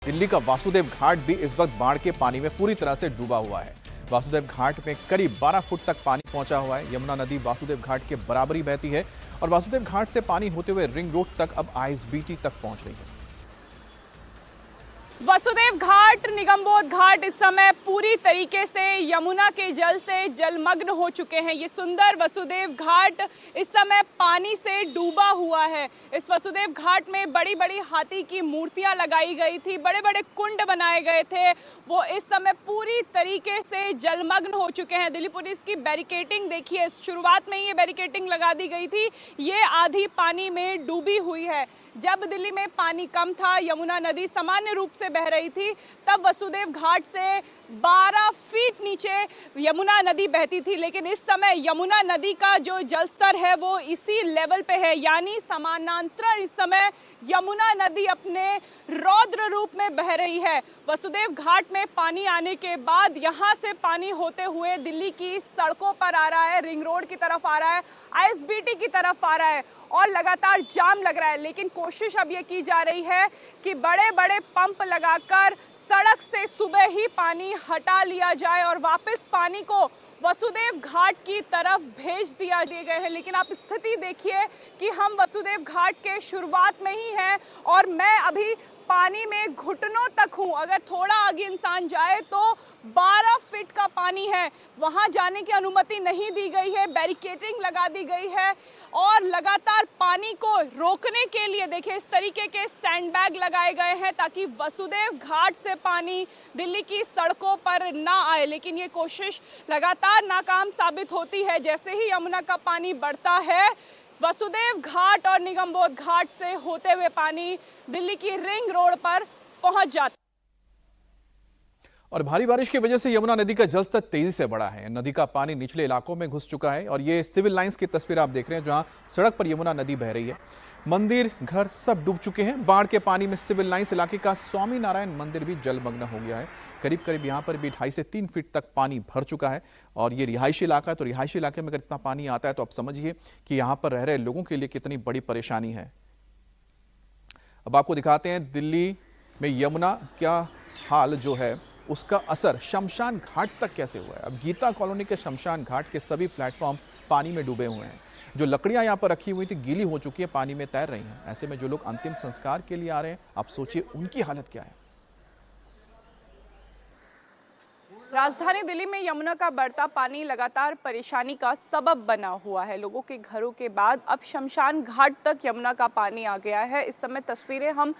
दिल्ली का वासुदेव घाट भी इस वक्त बाढ़ के पानी में पूरी तरह से डूबा हुआ है। वासुदेव घाट में करीब 12 फुट तक पानी पहुंचा हुआ है। यमुना नदी वासुदेव घाट के बराबरी बहती है और वासुदेव घाट से पानी होते हुए रिंग रोड तक अब आईएसबीटी तक पहुंच रही है। वसुदेव घाट, निगमबोध घाट इस समय पूरी तरीके से यमुना के जल से जलमग्न हो चुके हैं। ये सुंदर वसुदेव घाट इस समय पानी से डूबा हुआ है। इस वसुदेव घाट में बड़ी बड़ी हाथी की मूर्तियां लगाई गई थी, बड़े बड़े कुंड बनाए गए थे, वो इस समय पूरी तरीके से जलमग्न हो चुके हैं। दिल्ली पुलिस की बैरिकेडिंग देखिए, शुरुआत में ही ये बैरिकेडिंग लगा दी गई थी, ये आधी पानी में डूबी हुई है। जब दिल्ली में पानी कम था, यमुना नदी सामान्य रूप से बह रही थी, तब वसुदेव घाट से 12 फीट नीचे यमुना नदी बहती थी। लेकिन इस समय यमुना नदी का जो जलस्तर है वो इसी लेवल पे है, यानी समानांतर इस समय यमुना नदी अपने रौद्र रूप में बह रही है। वसुदेव घाट में पानी आने के बाद यहाँ से पानी होते हुए दिल्ली की सड़कों पर आ रहा है, रिंग रोड की तरफ आ रहा है, आईएसबीटी की तरफ आ रहा है और लगातार जाम लग रहा है। लेकिन कोशिश अब ये की जा रही है कि बड़े बड़े पंप लगाकर सड़क से सुबह ही पानी हटा लिया जाए और वापस पानी को वसुदेव घाट की तरफ भेज दिए गए हैं। लेकिन आप स्थिति देखिए कि हम वसुदेव घाट के शुरुआत में ही हैं और मैं अभी पानी में घुटनों तक हूँ। अगर थोड़ा आगे इंसान जाए तो 12 फीट का पानी है, वहां जाने की अनुमति नहीं दी गई है, बैरिकेडिंग लगा दी गई है और लगातार पानी को रोकने के लिए देखिए इस तरीके के सैंडबैग लगाए गए हैं ताकि वसुदेव घाट से पानी दिल्ली की सड़कों पर ना आए। लेकिन ये कोशिश लगातार नाकाम साबित होती है। जैसे ही यमुना का पानी बढ़ता है, वसुदेव घाट और निगमबोध घाट से होते हुए पानी दिल्ली की रिंग रोड पर पहुंच जाता है। और भारी बारिश की वजह से यमुना नदी का जलस्तर तेजी से बढ़ा है। नदी का पानी निचले इलाकों में घुस चुका है और ये सिविल लाइंस की तस्वीर आप देख रहे हैं, जहां सड़क पर यमुना नदी बह रही है। मंदिर, घर सब डूब चुके हैं। बाढ़ के पानी में सिविल लाइंस इलाके का स्वामी नारायण मंदिर भी जलमग्न हो गया है। करीब करीब यहाँ पर भी 2.5 से 3 फीट तक पानी भर चुका है और ये रिहायशी इलाका है, तो रिहायशी इलाके में अगर इतना पानी आता है तो आप समझिए कि यहाँ पर रह रहे लोगों के लिए कितनी बड़ी परेशानी है। अब आपको दिखाते हैं दिल्ली में यमुना का हाल जो है, उसका असर शमशान घाट तक कैसे हुआ है। अब गीता कॉलोनी के शमशान घाट के सभी प्लेटफॉर्म पानी में डूबे हुए हैं। जो लकड़ियां यहां पर रखी हुई थी गीली हो चुकी है, पानी में तैर रही हैं। ऐसे में जो लोग अंतिम संस्कार के लिए आ रहे हैं, आप सोचिए उनकी हालत क्या है। राजधानी दिल्ली में यमुना का बढ़ता पानी लगातार परेशानी का सबब बना हुआ है। लोगों के घरों के बाद अब शमशान घाट तक यमुना का पानी आ गया है। इस समय तस्वीरें हम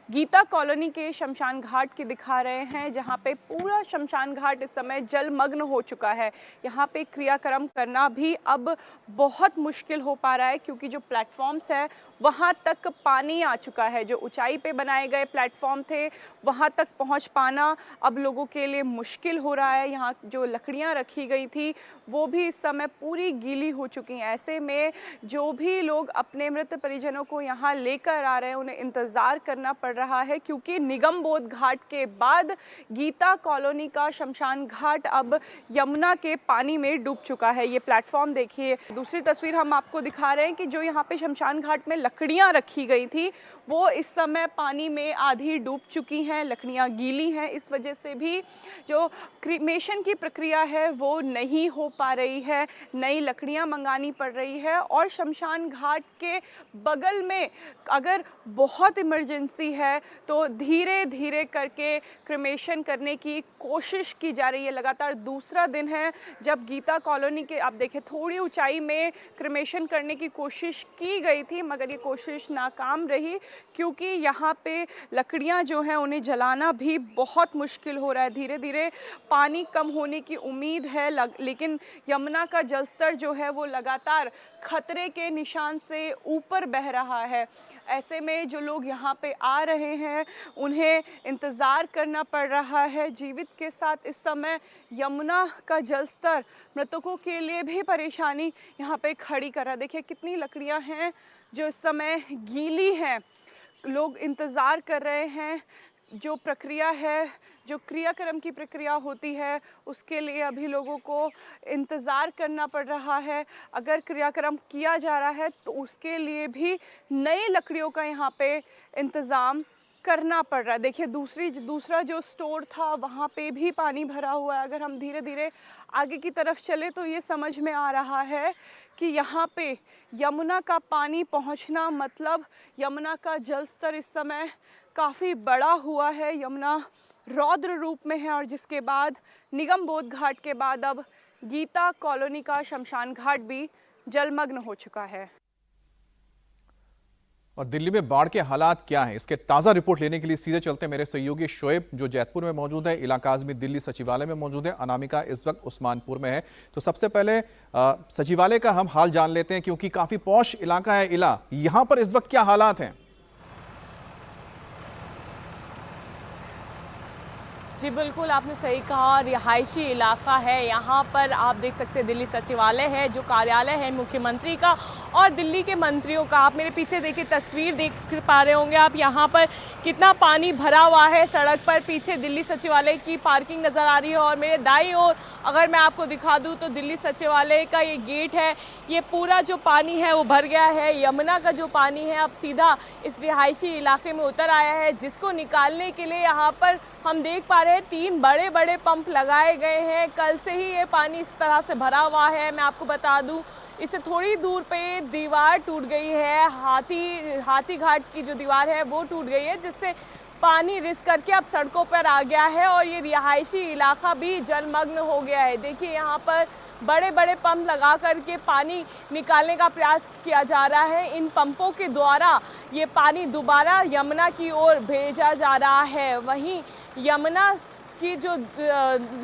गीता कॉलोनी के शमशान घाट की दिखा रहे हैं, जहां पे पूरा शमशान घाट इस समय जलमग्न हो चुका है। यहां पे क्रियाक्रम करना भी अब बहुत मुश्किल हो पा रहा है क्योंकि जो प्लेटफॉर्म्स है वहां तक पानी आ चुका है। जो ऊंचाई पे बनाए गए प्लेटफॉर्म थे वहां तक पहुंच पाना अब लोगों के लिए मुश्किल हो रहा है। यहाँ जो लकड़ियां रखी गई थी वो भी इस समय पूरी गीली हो चुकी हैं। ऐसे में जो भी लोग अपने मृत परिजनों को यहाँ लेकर आ रहे हैं उन्हें इंतजार करना पड़ रहा है क्योंकि निगमबोध घाट के बाद गीता कॉलोनी का शमशान घाट अब यमुना के पानी में डूब चुका है। ये प्लेटफॉर्म देखिए। दूसरी तस्वीर हम आपको दिखा रहे हैं कि जो यहाँ पे शमशान घाट में लकड़ियां रखी गई थी वो इस समय पानी में आधी डूब चुकी हैं, लकड़ियां गीली हैं। इस वजह से भी जो क्रीमेशन की प्रक्रिया है वो नहीं हो पा रही है, नई लकड़ियां मंगानी पड़ रही है। और शमशान घाट के बगल में अगर बहुत इमरजेंसी है तो धीरे धीरे करके क्रीमेशन करने की कोशिश की जा रही है। लगातार दूसरा दिन है जब गीता कॉलोनी के आप देखें थोड़ी ऊंचाई में क्रीमेशन करने की कोशिश की गई थी, मगर ये कोशिश नाकाम रही क्योंकि यहाँ पे लकड़ियाँ जो हैं उन्हें जलाना भी बहुत मुश्किल हो रहा है। धीरे धीरे पानी कम होने की उम्मीद है, लेकिन यमुना का जलस्तर जो है वो लगातार खतरे के निशान से ऊपर बह रहा है। ऐसे में जो लोग यहाँ पे आ रहे हैं उन्हें इंतज़ार करना पड़ रहा है जीवित के साथ। इस समय यमुना का जलस्तर मृतकों के लिए भी परेशानी यहाँ पे खड़ी कर रहा है। देखिए कितनी लकड़ियाँ हैं जो इस समय गीली हैं। लोग इंतज़ार कर रहे हैं। जो प्रक्रिया है, जो क्रियाक्रम की प्रक्रिया होती है, उसके लिए अभी लोगों को इंतज़ार करना पड़ रहा है। अगर क्रियाक्रम किया जा रहा है तो उसके लिए भी नई लकड़ियों का यहाँ पे इंतज़ाम करना पड़ रहा है। देखिए दूसरा जो स्टोर था वहाँ पे भी पानी भरा हुआ है। अगर हम धीरे धीरे आगे की तरफ चले तो ये समझ में आ रहा है कि यहाँ पे यमुना का पानी पहुँचना मतलब यमुना का जल स्तर इस समय काफ़ी बड़ा हुआ है। यमुना रौद्र रूप में है और जिसके बाद निगम बोध घाट के बाद अब गीता कॉलोनी का शमशान घाट भी जलमग्न हो चुका है। और दिल्ली में बाढ़ के हालात क्या हैं, इसके ताज़ा रिपोर्ट लेने के लिए सीधे चलते हैं मेरे सहयोगी शोएब जो जैतपुर में मौजूद है, इलाका आज़मी दिल्ली सचिवालय में मौजूद है, अनामिका इस वक्त उस्मानपुर में है। तो सबसे पहले सचिवालय का हम हाल जान लेते हैं क्योंकि काफ़ी पॉश इलाका है यहाँ पर इस वक्त क्या हालात हैं? जी बिल्कुल, आपने सही कहा। रिहायशी इलाका है, यहाँ पर आप देख सकते हैं दिल्ली सचिवालय है जो कार्यालय है मुख्यमंत्री का और दिल्ली के मंत्रियों का। आप मेरे पीछे देखिए तस्वीर देख पा रहे होंगे आप, यहाँ पर कितना पानी भरा हुआ है सड़क पर। पीछे दिल्ली सचिवालय की पार्किंग नज़र आ रही है और मेरे दाईं ओर अगर मैं आपको दिखा दूँ तो दिल्ली सचिवालय का ये गेट है। ये पूरा जो पानी है वो भर गया है। यमुना का जो पानी है अब सीधा इस रिहायशी इलाके में उतर आया है, जिसको निकालने के लिए यहाँ पर हम देख पा रहे हैं 3 बड़े बड़े पंप लगाए गए हैं। कल से ही ये पानी इस तरह से भरा हुआ है। मैं आपको बता दूं इससे थोड़ी दूर पे दीवार टूट गई है, हाथी घाट की जो दीवार है वो टूट गई है, जिससे पानी रिस करके अब सड़कों पर आ गया है और ये रिहायशी इलाका भी जलमग्न हो गया है। देखिए यहाँ पर बड़े बड़े पंप लगा करके पानी निकालने का प्रयास किया जा रहा है। इन पंपों के द्वारा ये पानी दोबारा यमुना की ओर भेजा जा रहा है। वहीं यमुना की जो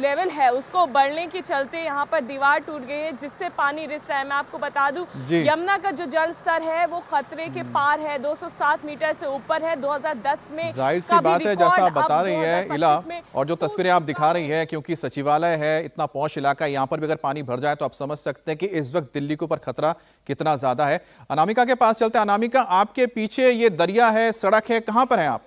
लेवल है उसको बढ़ने के चलते यहाँ पर दीवार टूट गई है, जिससे पानी रिस रहा है। मैं आपको बता दूं यमुना का जो जल स्तर है वो खतरे के पार है, 207 मीटर से ऊपर है। 2010 में जाहिर सी बात है जैसा आप बता रही है इला, और जो तस्वीरें आप दिखा रही है क्योंकि सचिवालय है, इतना पॉश इलाका है, यहाँ पर भी अगर पानी भर जाए तो आप समझ सकते हैं कि इस वक्त दिल्ली के ऊपर खतरा कितना ज्यादा है। अनामिका के पास चलते हैं। अनामिका, आपके पीछे ये दरिया है, सड़क है, कहाँ पर है आप?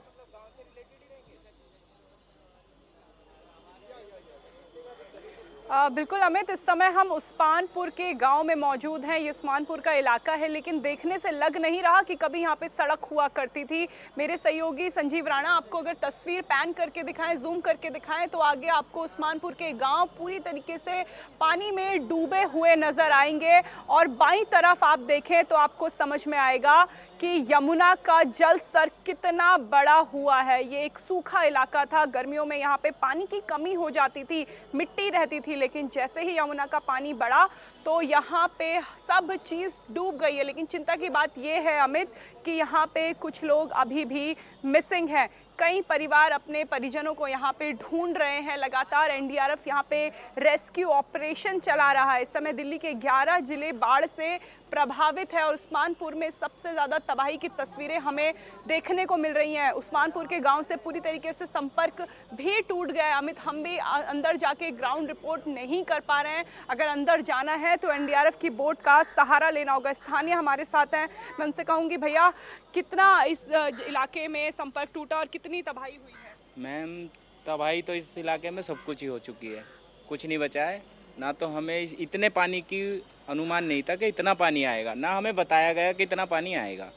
बिल्कुल अमित, इस समय हम उस्मानपुर के गांव में मौजूद हैं। ये उस्मानपुर का इलाका है, लेकिन देखने से लग नहीं रहा कि कभी यहाँ पे सड़क हुआ करती थी। मेरे सहयोगी संजीव राणा आपको अगर तस्वीर पैन करके दिखाएं, जूम करके दिखाएं तो आगे आपको उस्मानपुर के गांव पूरी तरीके से पानी में डूबे हुए नजर आएंगे और बाईं तरफ आप देखें तो आपको समझ में आएगा कि यमुना का जल स्तर कितना बड़ा हुआ है। ये एक सूखा इलाका था, गर्मियों में यहाँ पे पानी की कमी हो जाती थी, मिट्टी रहती थी, लेकिन जैसे ही यमुना का पानी बढ़ा तो यहाँ पे सब चीज़ डूब गई है। लेकिन चिंता की बात ये है अमित कि यहाँ पे कुछ लोग अभी भी मिसिंग हैं। कई परिवार अपने परिजनों को यहाँ पे ढूंढ रहे हैं। लगातार एनडीआरएफ यहाँ पे रेस्क्यू ऑपरेशन चला रहा है। इस समय दिल्ली के 11 जिले बाढ़ से प्रभावित है और उस्मानपुर में सबसे ज़्यादा तबाही की तस्वीरें हमें देखने को मिल रही हैं। उस्मानपुर के गांव से पूरी तरीके से संपर्क भी टूट गया है। अमित, हम भी अंदर जाके ग्राउंड रिपोर्ट नहीं कर पा रहे हैं। अगर अंदर जाना है तो एनडीआरएफ की बोट का सहारा लेना होगा। स्थानीय हमारे साथ हैं, मैं उनसे कहूँगी भैया कितना इस इलाके में संपर्क टूटा और कितनी तबाही हुई है? मैम, तबाही तो इस इलाके में सब कुछ ही हो चुकी है, कुछ नहीं बचा है। ना तो हमें इतने पानी की अनुमान नहीं था कि इतना पानी आएगा, ना हमें बताया गया कि इतना पानी आएगा।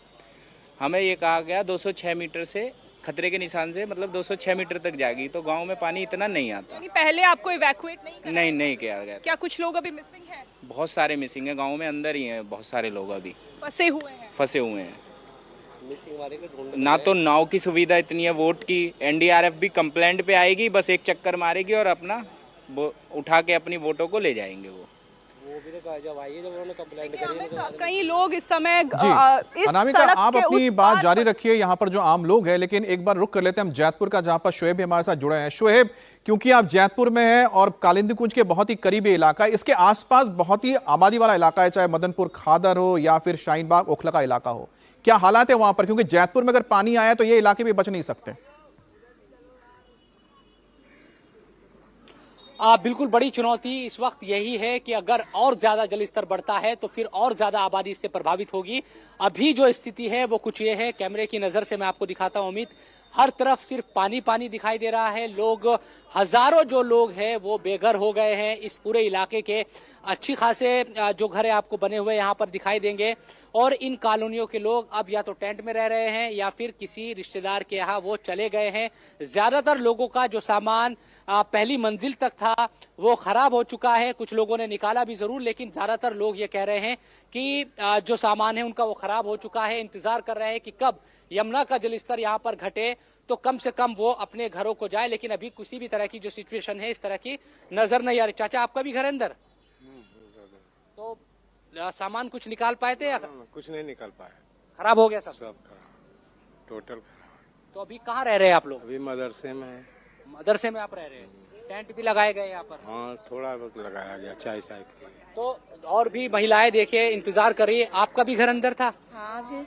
हमें ये कहा गया 206 मीटर से खतरे के निशान से मतलब 206 मीटर तक जाएगी, तो गांव में पानी इतना नहीं आता। पहले आपको इवैक्यूएट नहीं किया गया। क्या कुछ लोग अभी मिसिंग हैं? बहुत सारे मिसिंग है, गाँव में अंदर ही हैं, बहुत सारे लोग अभी फंसे हुए हैं। ना तो नाव की सुविधा इतनी है, वोट की एनडीआरएफ भी कंप्लेंट पे आएगी, बस एक चक्कर मारेगी और अपना उठा के अपनी वोटों को ले जाएंगे। वो भी तो कहा जब आई है, जब उन्होंने कंप्लेंट करी। कई लोग इस समय अनामिका, आप अपनी बात जारी रखिए यहाँ पर जो आम लोग हैं, लेकिन एक बार रुक कर लेते हैं हम जैतपुर का, जहां पर शोएब हमारे साथ जुड़े हैं। शोएब, क्योंकि आप जैतपुर में हैं और कालिंदी कुंज के बहुत ही करीबी इलाका, इसके आसपास बहुत ही आबादी वाला इलाका है, चाहे मदनपुर खादर हो या फिर शाहीन बाग ओखला का इलाका हो, क्या हालात है वहां पर? क्योंकि जैतपुर में अगर पानी आया तो ये इलाके भी बच नहीं सकते। बिल्कुल, बड़ी चुनौती इस वक्त यही है कि अगर और ज्यादा जल स्तर बढ़ता है तो फिर और ज्यादा आबादी इससे प्रभावित होगी। अभी जो स्थिति है वो कुछ ये है, कैमरे की नजर से मैं आपको दिखाता हूं अमित, हर तरफ सिर्फ पानी पानी दिखाई दे रहा है। लोग, हजारों जो लोग हैं वो बेघर हो गए हैं इस पूरे इलाके के। अच्छी खासे जो घर है आपको बने हुए यहाँ पर दिखाई देंगे और इन कॉलोनियों के लोग अब या तो टेंट में रह रहे हैं या फिर किसी रिश्तेदार के यहाँ वो चले गए हैं। ज्यादातर लोगों का जो सामान पहली मंजिल तक था वो खराब हो चुका है। कुछ लोगों ने निकाला भी जरूर, लेकिन ज्यादातर लोग ये कह रहे हैं कि जो सामान है उनका वो खराब हो चुका है। इंतजार कर रहे हैं कि कब यमुना का जलस्तर यहाँ पर घटे तो कम से कम वो अपने घरों को जाए, लेकिन अभी किसी भी तरह की जो सिचुएशन है इस तरह की नजर नहीं आ रही। चाचा, आपका भी घर अंदर तो सामान कुछ निकाल पाए थे या कुछ नहीं निकाल पाया, खराब हो गया सब? सब खराब, टोटल खराब। तो अभी कहाँ रह रहे हैं आप लोग? अभी मदरसे में है। मदरसे में आप रह रहे हैं? टेंट भी लगाए गए यहाँ पर? हाँ, थोड़ा बहुत लगाया गया चाय साइड के लिए। तो और भी महिलाएं देखिए इंतजार कर रही है। आपका भी घर अंदर था? हाँ जी।